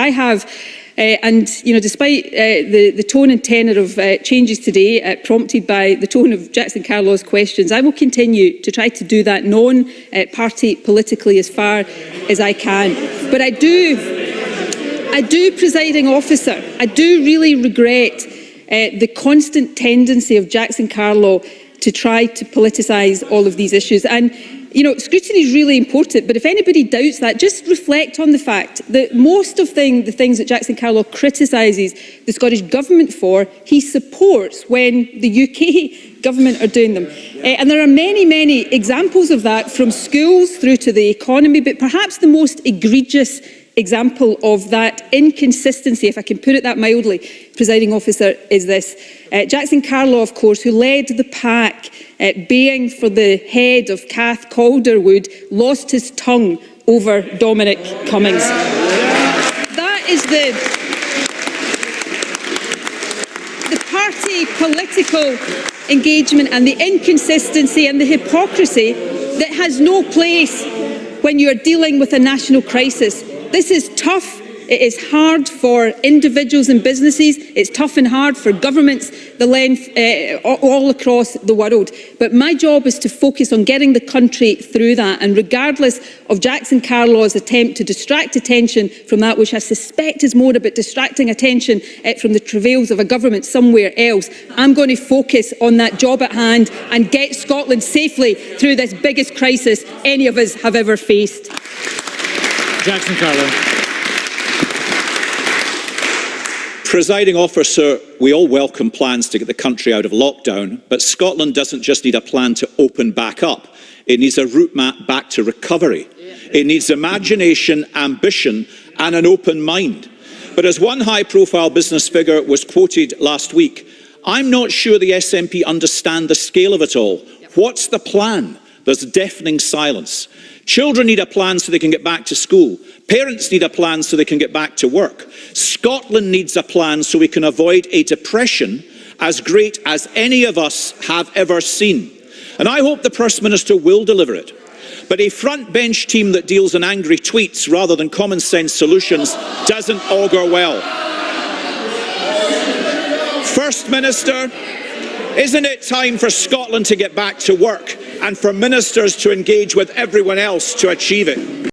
I have. And, you know, despite the tone and tenor of changes today, prompted by the tone of Jackson Carlaw's questions, I will continue to try to do that non-party politically as far as I can. But I do, presiding officer, I do really regret the constant tendency of Jackson Carlaw to try to politicise all of these issues. And, you know, scrutiny is really important, but if anybody doubts that, just reflect on the fact that most of the things that Jackson Carlaw criticises the Scottish Government for, he supports when the UK Government are doing them. And there are many, many examples of that, from schools through to the economy, but perhaps the most egregious example of that inconsistency, if I can put it that mildly, presiding officer, is this. Jackson Carlaw, of course, who led the pack baying for the head of Cath Calderwood, lost his tongue over Dominic Cummings. That is the party political engagement and the inconsistency and the hypocrisy that has no place when you are dealing with a national crisis. This is tough. It is hard for individuals and businesses. It's tough and hard for governments the length all across the world. But my job is to focus on getting the country through that. And regardless of Jackson Carlaw's attempt to distract attention from that, which I suspect is more about distracting attention from the travails of a government somewhere else, I'm going to focus on that job at hand and get Scotland safely through this biggest crisis any of us have ever faced. Jackson Carlaw. Presiding officer, we all welcome plans to get the country out of lockdown, but Scotland doesn't just need a plan to open back up. It needs a route map back to recovery. It needs imagination, ambition, and an open mind. But as one high-profile business figure was quoted last week, I'm not sure the SNP understand the scale of it all. What's the plan? There's deafening silence. Children need a plan so they can get back to school. Parents need a plan so they can get back to work. Scotland needs a plan so we can avoid a depression as great as any of us have ever seen. And I hope the First Minister will deliver it. But a front bench team that deals in angry tweets rather than common sense solutions doesn't augur well. First Minister, isn't it time for Scotland to get back to work and for ministers to engage with everyone else to achieve it?